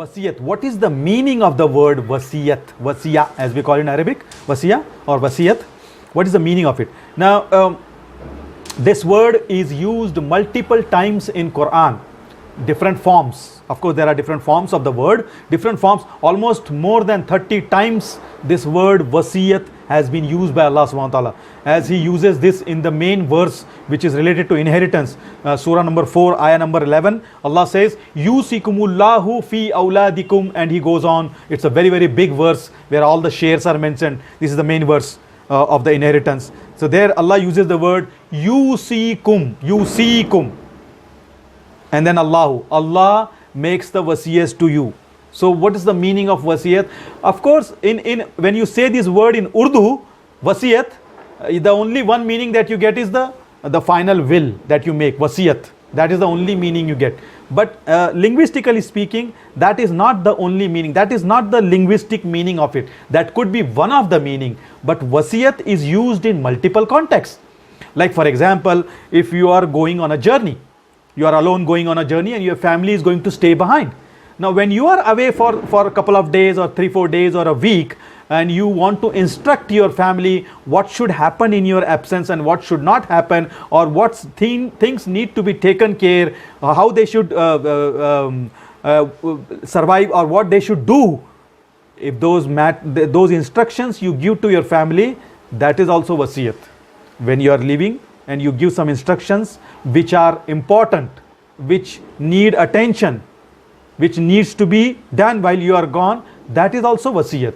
Wasiyat. What is the meaning of the word wasiyat? Wasiya, as we call it in Arabic, wasiya or wasiyat. What is the meaning of it? Now, this word is used multiple times in Quran, different forms. Of course, there are different forms of the word, different forms. Almost more than 30 times this word wasiyat has been used by Allah subhanahu wa ta'ala, as He uses this in the main verse which is related to inheritance. Surah number 4, ayah number 11, Allah says, Yusikumullahu fi awladikum, and He goes on. It's a very, very big verse where all the shares are mentioned. This is the main verse of the inheritance. So there Allah uses the word yusikum, and then Allah makes the wasiyas to you. So what is the meaning of wasiyat? Of course, in when you say this word in Urdu, wasiyat, the only one meaning that you get is the final will that you make, wasiyat. That is the only meaning you get. But linguistically speaking, that is not the only meaning. That is not the linguistic meaning of it. That could be one of the meaning. But wasiyat is used in multiple contexts. Like for example, if you are going on a journey, you are alone going on a journey and your family is going to stay behind. Now when you are away for a couple of days or 3-4 days or a week, and you want to instruct your family what should happen in your absence and what should not happen, or what things need to be taken care, how they should survive, or what they should do, if those instructions you give to your family, that is also wasiyat. When you are leaving and you give some instructions which are important, which need attention, which needs to be done while you are gone, that is also wasiyat.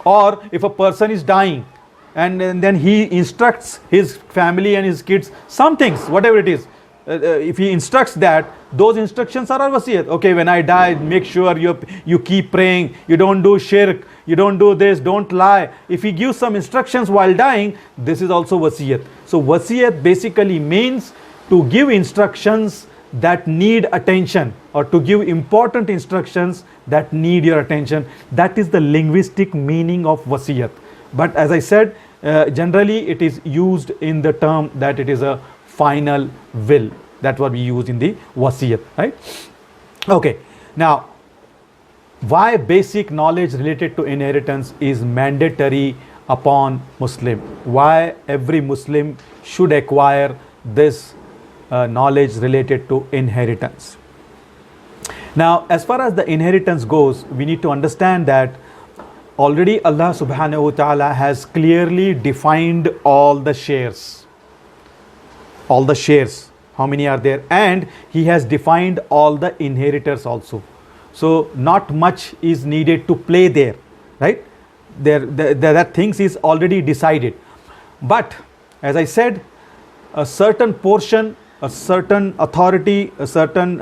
Or if a person is dying and then he instructs his family and his kids some things, whatever it is, if he instructs that, those instructions are wasiyat. Okay, when I die, make sure you keep praying, you don't do shirk, you don't do this, don't lie. If he gives some instructions while dying, this is also wasiyat. So wasiyat basically means to give instructions that need attention, or to give important instructions that need your attention. That is the linguistic meaning of wasiyat. But as I said, generally it is used in the term that it is a final will. That's what we use in the wasiyat, right? Okay, now why basic knowledge related to inheritance is mandatory upon Muslim? Why every Muslim should acquire this knowledge related to inheritance? Now, as far as the inheritance goes, we need to understand that already Allah subhanahu wa ta'ala has clearly defined all the shares. All the shares, how many are there? And He has defined all the inheritors also. So not much is needed to play there, right? That things is already decided. But as I said, a certain portion, a certain authority, a certain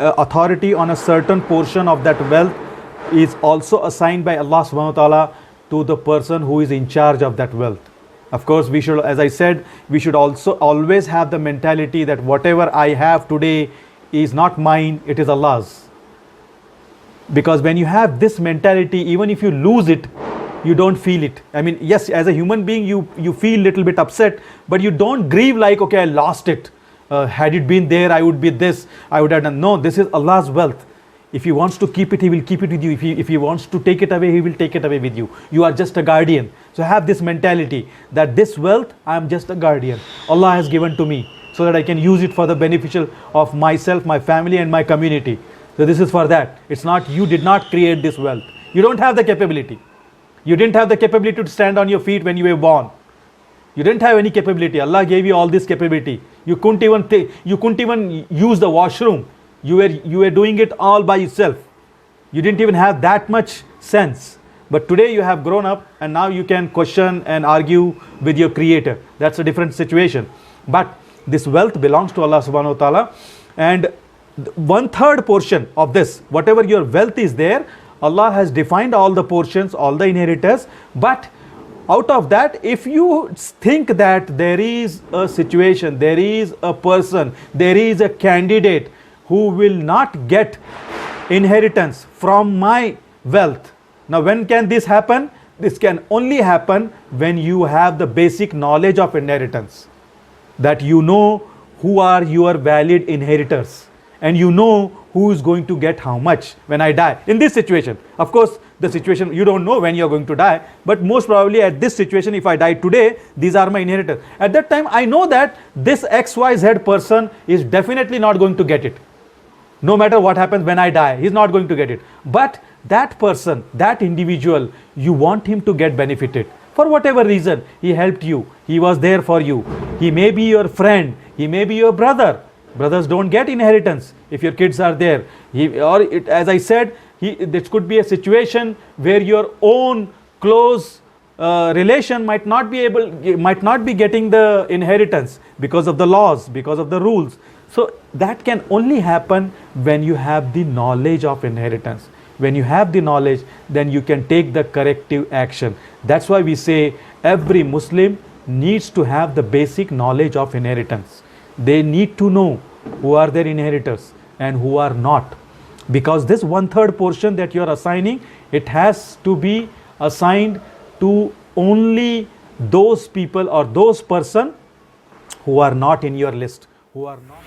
authority on a certain portion of that wealth is also assigned by Allah subhanahu wa ta'ala to the person who is in charge of that wealth. Of course, we should, as I said, we should also always have the mentality that whatever I have today is not mine, it is Allah's. Because when you have this mentality, even if you lose it, you don't feel it. I mean, yes, as a human being, you feel little bit upset, but you don't grieve like, okay, I lost it. Had it been there, I would be this, I would have done. No, this is Allah's wealth. If He wants to keep it, He will keep it with you. If He wants to take it away, He will take it away with you. You are just a guardian. So have this mentality that this wealth, I am just a guardian. Allah has given to me so that I can use it for the beneficial of myself, my family and my community. So this is for that. It's not, you did not create this wealth. You don't have the capability. You didn't have the capability to stand on your feet when you were born. You didn't have any capability. Allah gave you all this capability. You couldn't even use the washroom. You were doing it all by yourself. You didn't even have that much sense. But today you have grown up and now you can question and argue with your Creator. That's a different situation. But this wealth belongs to Allah subhanahu wa ta'ala, and 1/3 portion of this, whatever your wealth is there, Allah has defined all the portions, all the inheritors. But out of that, if you think that there is a situation, there is a person, there is a candidate who will not get inheritance from my wealth. Now when can this happen? This can only happen when you have the basic knowledge of inheritance. That you know who are your valid inheritors, and you know who is going to get how much when I die. In this situation, of course, the situation you don't know when you are going to die, but most probably at this situation, if I die today, these are my inheritors. At that time, I know that this XYZ person is definitely not going to get it. No matter what happens when I die, he's not going to get it. But that person, that individual, you want him to get benefited. For whatever reason, he helped you, he was there for you. He may be your friend, he may be your brother. Brothers don't get inheritance if your kids are there. As I said, this could be a situation where your own close relation might not be getting the inheritance because of the laws, because of the rules. So that can only happen when you have the knowledge of inheritance. When you have the knowledge, then you can take the corrective action. That's why we say every Muslim needs to have the basic knowledge of inheritance. They need to know who are their inheritors and who are not. Because this 1/3 portion that you are assigning, it has to be assigned to only those people or those person who are not in your list, who are not